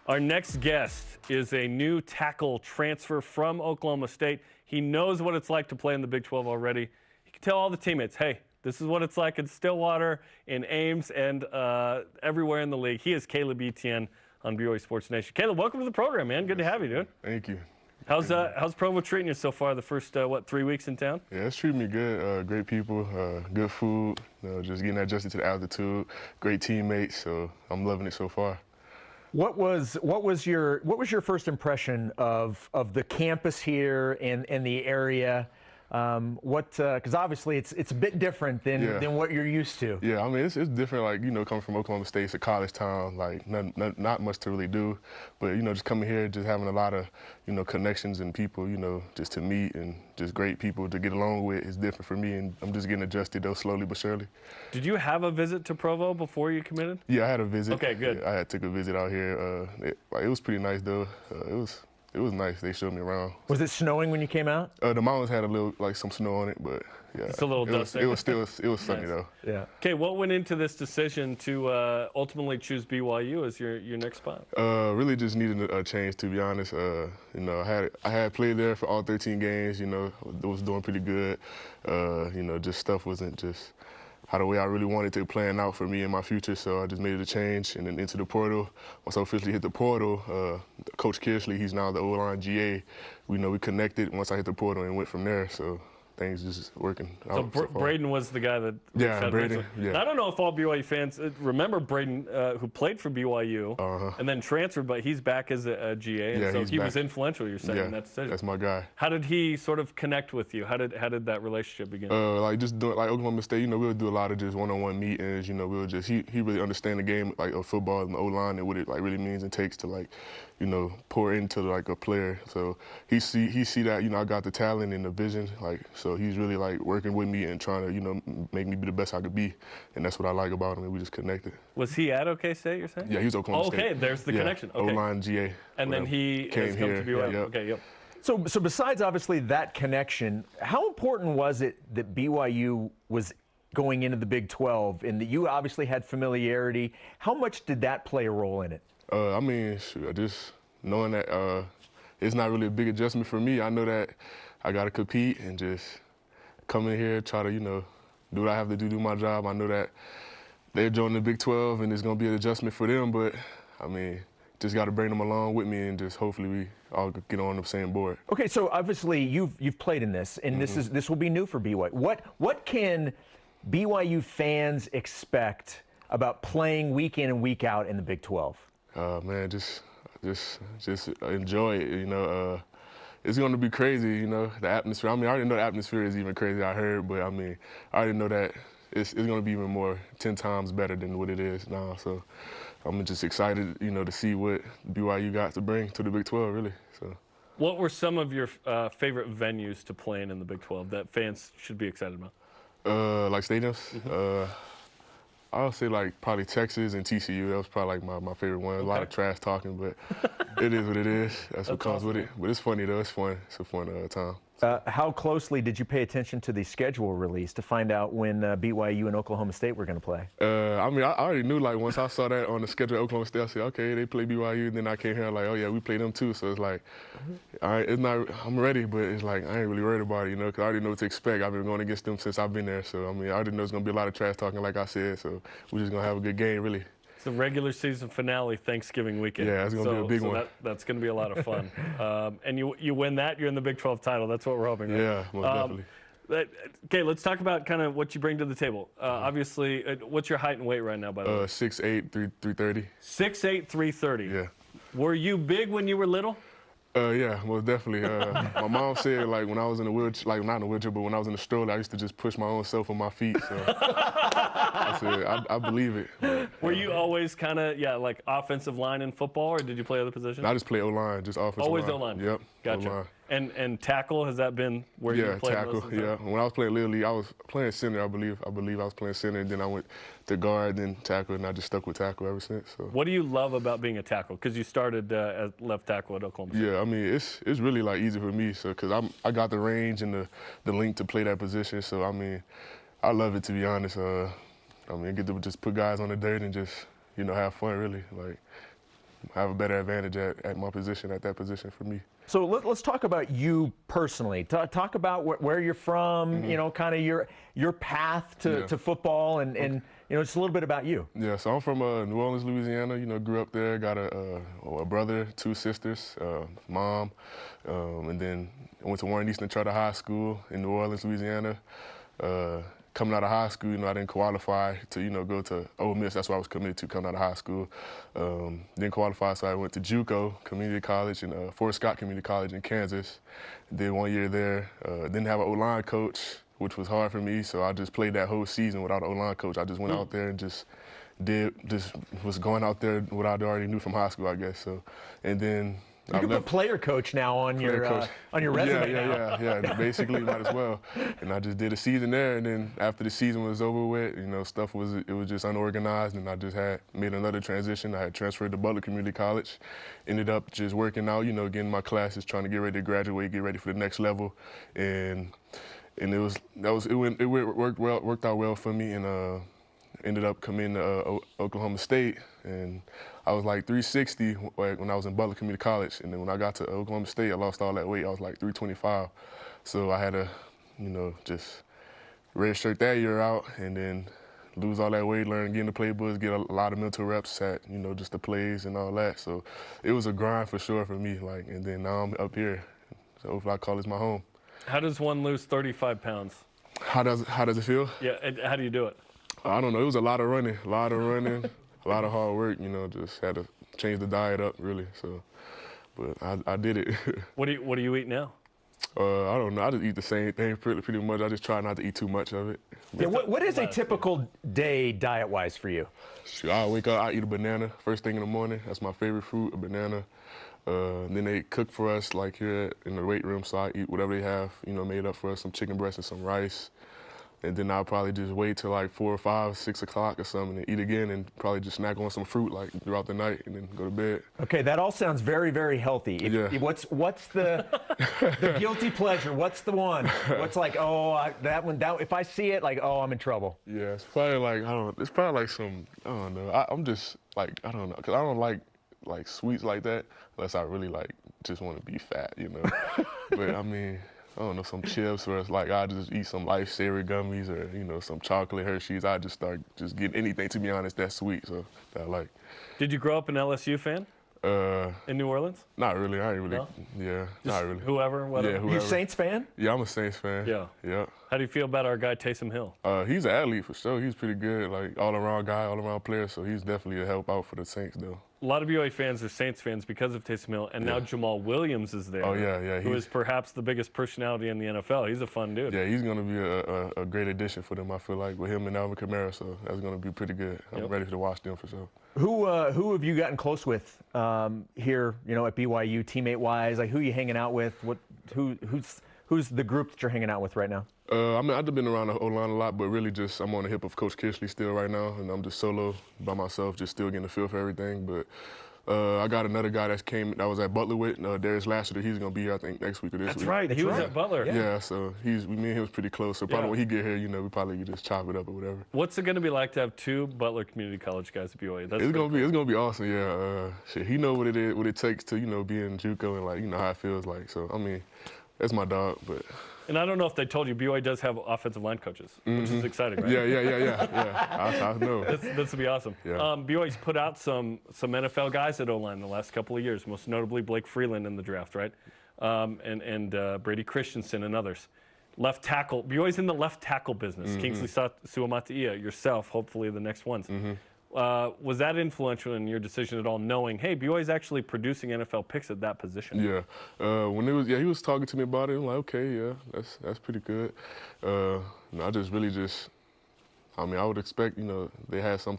Our next guest is a new tackle transfer from Oklahoma State. He knows what it's like to play in the Big 12 already. He can tell all the teammates, hey, this is what it's like in Stillwater, in Ames, and everywhere in the league. He is Caleb Etienne on BYU Sports Nation. Caleb, welcome to the program, man. Good to have you, dude. Thank you. How's Provo treating you so far, the first, 3 weeks in town? Yeah, it's treating me good. Great people, good food, just getting adjusted to the altitude, great teammates, so I'm loving it so far. What was your first impression of the campus here and the area? Because obviously it's a bit different than what you're used to. Yeah, I mean it's different. Like coming from Oklahoma State, it's a college town. Like not much to really do, but just coming here, just having a lot of connections and people, just to meet and just great people to get along with is different for me, and I'm just getting adjusted though slowly but surely. Did you have a visit to Provo before you committed? Yeah, I had a visit. Okay, good. Yeah, I took a visit out here. It was pretty nice though. It was nice. They showed me around. Was it snowing when you came out? The mountains had a little, some snow on it, but yeah. It's a little dusty. It was sunny nice. though. Yeah. Okay, what went into this decision to ultimately choose BYU as your next spot? Really just needed a change, to be honest. I had played there for all 13 games. Was doing pretty good. Just stuff wasn't just how the way I really wanted to plan out for me in my future, so I just made a change and then into the portal. Once I officially hit the portal, Coach Kirsley, he's now the O-line GA. We connected once I hit the portal and went from there. So things just working out. So Braden was the guy that Braden. Yeah. Now, I don't know if all BYU fans remember Braden, who played for BYU and then transferred, but he's back as a GA, and so he was influential. You're saying in that decision. That's my guy. How did he sort of connect with you? How did that relationship begin? Just doing Oklahoma State. We would do a lot of just one-on-one meetings. We would just he really understand the game of football and the O-line and what it really means and takes to pour into a player. So he see that I got the talent and the vision so he's really working with me and trying to make me be the best I could be, and that's what I like about him. And we just connected. Was he at OK State? You're saying? Yeah, he was Oklahoma State. Okay, there's the connection. Okay. O-line GA. And then he came has come here. to BYU. Yeah, Okay, yep. So besides obviously that connection, how important was it that BYU was going into the Big 12 and that you obviously had familiarity? How much did that play a role in it? I mean, just knowing that it's not really a big adjustment for me. I know that I got to compete and just come in here, try to, do what I have to do my job. I know that they're joining the Big 12 and it's going to be an adjustment for them, but, I mean, just got to bring them along with me and just hopefully we all get on the same board. Okay, so obviously you've played in this, and this will be new for BYU. What can BYU fans expect about playing week in and week out in the Big 12? Man, just enjoy it. It's going to be crazy. The atmosphere. I mean, I already know the atmosphere is even crazy. I heard, but I mean, I already know that it's going to be even more 10 times better than what it is now. So I'm just excited, to see what BYU got to bring to the Big 12, really. So. What were some of your favorite venues to play in the Big 12 that fans should be excited about? Like stadiums. I would say probably Texas and TCU. That was probably my favorite one. A lot of trash talking, but it is what it is. That's what comes with it. But it's funny though. It's fun. It's a fun time. How closely did you pay attention to the schedule release to find out when BYU and Oklahoma State were going to play? I mean, I already knew. Once I saw that on the schedule of Oklahoma State, I said, okay, they play BYU. And then I came here oh yeah, we play them too. So it's all right, it's not. I'm ready, but it's I ain't really worried about it, because I already know what to expect. I've been going against them since I've been there. So I mean, I already know it's going to be a lot of trash talking, like I said. So we're just going to have a good game, really. It's the regular season finale, Thanksgiving weekend. Yeah, it's going to be a big one. That's going to be a lot of fun. And you win that, you're in the Big 12 title. That's what we're hoping, right? Yeah, most definitely. Okay, let's talk about kind of what you bring to the table. Obviously, what's your height and weight right now, by the way? 6'8", 330. 6'8", 330. Yeah. Were you big when you were little? Yeah, most definitely. My mom said when I was in the wheelchair, not in the wheelchair, but when I was in the stroller, I used to just push my own self on my feet. So I said, I believe it. But, were you always kind of, offensive line in football, or did you play other positions? I just play O-line, just offensive line. Always O-line? Yep. Gotcha. O-line. And tackle, has that been where you played? Yeah, tackle, yeah. When I was playing Little League, I was playing center, I believe. I was playing center, and then I went to guard, then tackle, and I just stuck with tackle ever since. So. What do you love about being a tackle? Because you started as left tackle at Oklahoma State. Yeah, I mean, it's really easy for me, so because I got the range and the length to play that position, so I mean, I love it, to be honest. I mean, I get to just put guys on the dirt and just have fun, really. have a better advantage at my position, at that position for me. So let's talk about you personally. Talk about where you're from, you know, kind of your path to football, and you know, just a little bit about you. Yeah, so I'm from New Orleans, Louisiana. You know, grew up there. Got a brother, 2 sisters, mom, and then I went to Warren Easton Charter High School in New Orleans, Louisiana. Coming out of high school, you know, I didn't qualify to, you know, go to Ole Miss. That's what I was committed to coming out of high school. Didn't qualify, so I went to JUCO Community College and Fort Scott Community College in Kansas. Did 1 year there. Didn't have an O-line coach, which was hard for me, so I just played that whole season without an O-line coach. I just went out there and just was going out there what I already knew from high school, I guess. So, and then you can put player coach now on your resume. Yeah. Basically, might as well. And I just did a season there, and then after the season was over with, you know, it was just unorganized, and I just had made another transition. I had transferred to Butler Community College, ended up just working out, you know, getting my classes, trying to get ready to graduate, get ready for the next level, and it worked out well for me, and ended up coming to Oklahoma State, and I was like 360 when I was in Butler Community College, and then when I got to Oklahoma State, I lost all that weight. I was like 325, so I had to, you know, just redshirt that year out, and then lose all that weight, learn, get in the playbooks, get a lot of mental reps at, you know, just the plays and all that. So it was a grind for sure for me, like, and then now I'm up here, so hopefully I call this my home. How does one lose 35 pounds? How does it feel? Yeah, and how do you do it? I don't know. It was a lot of running, a lot of hard work. You know, just had to change the diet up really. So, but I did it. What do you eat now? I don't know. I just eat the same thing pretty much. I just try not to eat too much of it. Yeah. What is a typical day diet-wise for you? Sure, I wake up, I eat a banana first thing in the morning. That's my favorite fruit, a banana. Then they cook for us like here in the weight room, so I eat whatever they have, you know, made up for us, some chicken breast and some rice. And then I'll probably just wait till like 4 or 5, 6 o'clock or something and eat again, and probably just snack on some fruit like throughout the night and then go to bed. Okay, that all sounds very, very healthy. What's the the guilty pleasure? What's the one? What's like, that one, if I see it, like, I'm in trouble. Yeah, it's probably like, it's probably like some, I don't know. I'm just like, I don't know, because I don't like sweets like that unless I really like just want to be fat, you know. But I mean, I don't know, some chips, or it's like I just eat some Lifesaver gummies, or, you know, some chocolate Hershey's. I just start just getting anything, to be honest, that's sweet, so that I like. Did you grow up an LSU fan? In New Orleans? Not really. I ain't really. No? Yeah, Just not really. Whoever, whatever. Yeah, whoever. You Saints fan? Yeah, I'm a Saints fan. Yeah. Yeah. How do you feel about our guy Taysom Hill? He's an athlete for sure. He's pretty good, like all-around guy, all-around player. So he's definitely a help out for the Saints, though. A lot of BYU fans are Saints fans because of Taysom Hill, and now Jamal Williams is there. Oh yeah. Who is perhaps the biggest personality in the NFL. He's a fun dude. Yeah, he's gonna be a great addition for them. I feel like with him and Alvin Kamara, so that's gonna be pretty good. I'm ready to watch them for sure. Who have you gotten close with here? You know, at BYU, teammate-wise, like who are you hanging out with? Who's the group that you're hanging out with right now? I mean, I've been around the O-line a lot, but really just I'm on the hip of Coach Kishley still right now, and I'm just solo by myself, just still getting the feel for everything. But I got another guy that was at Butler with, Darius Lassiter. He's gonna be here, I think, next week or this week. That's right. He was at Butler. Yeah, so me and him was pretty close. So probably when he get here, you know, we probably could just chop it up or whatever. What's it gonna be like to have 2 Butler Community College guys at BYU? It's gonna be awesome. Yeah, he know what it takes to, you know, be in JUCO and, like, you know how it feels like. So I mean, that's my dog, but. And I don't know if they told you, BYU does have offensive line coaches, which is exciting, right? Yeah. I know. This will be awesome. Yeah. BYU's put out some NFL guys at O-line the last couple of years, most notably Blake Freeland in the draft, right? And Brady Christensen and others. Left tackle. BYU's in the left tackle business. Kingsley Suamataia, yourself, hopefully the next ones. Was that influential in your decision at all, knowing, hey, BYU's actually producing NFL picks at that position? Yeah. He was talking to me about it. I'm like, okay, yeah, that's pretty good. I just really I mean, I would expect, you know, they had some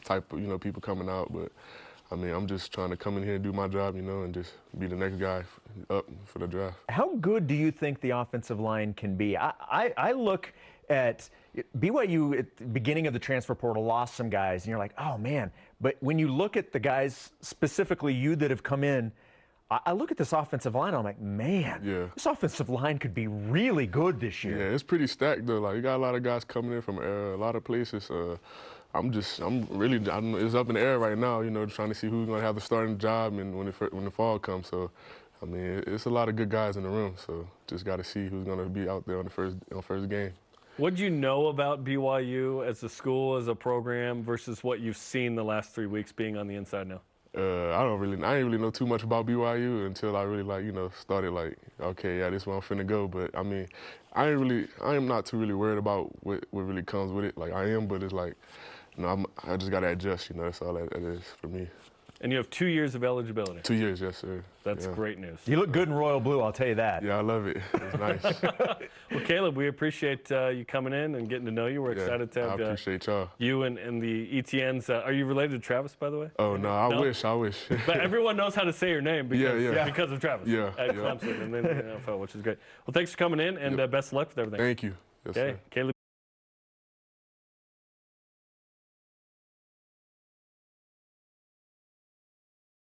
type of, you know, people coming out, but I mean, I'm just trying to come in here and do my job, you know, and just be the next guy up for the draft. How good do you think the offensive line can be? I look at BYU at the beginning of the transfer portal, lost some guys, and you're like, oh man. But when you look at the guys, specifically you that have come in, I look at this offensive line, I'm like, man, this offensive line could be really good this year. Yeah, it's pretty stacked though. Like, you got a lot of guys coming in from a lot of places. it's up in the air right now, you know, trying to see who's going to have the starting job and when the fall comes. So, I mean, it's a lot of good guys in the room, so just got to see who's going to be out there on the first game. What do you know about BYU as a school, as a program, versus what you've seen the last 3 weeks being on the inside now? I didn't really know too much about BYU until I really started okay, yeah, this is where I'm finna go. But I mean, I am not too really worried about what really comes with it. Like I am, but it's like, you know, I just gotta adjust. You know, that's all that is for me. And you have 2 years of eligibility. 2 years, yes, sir. That's great news. You look good in royal blue, I'll tell you that. Yeah, I love it. It's nice. Well, Caleb, we appreciate you coming in and getting to know you. We're excited to have I appreciate y'all. You and the Etiennes. Are you related to Travis, by the way? Oh, no, I wish. But everyone knows how to say your name because of Travis at Clemson and then the NFL, which is great. Well, thanks for coming in, and best of luck with everything. Thank you. Yes, okay, sir. Caleb.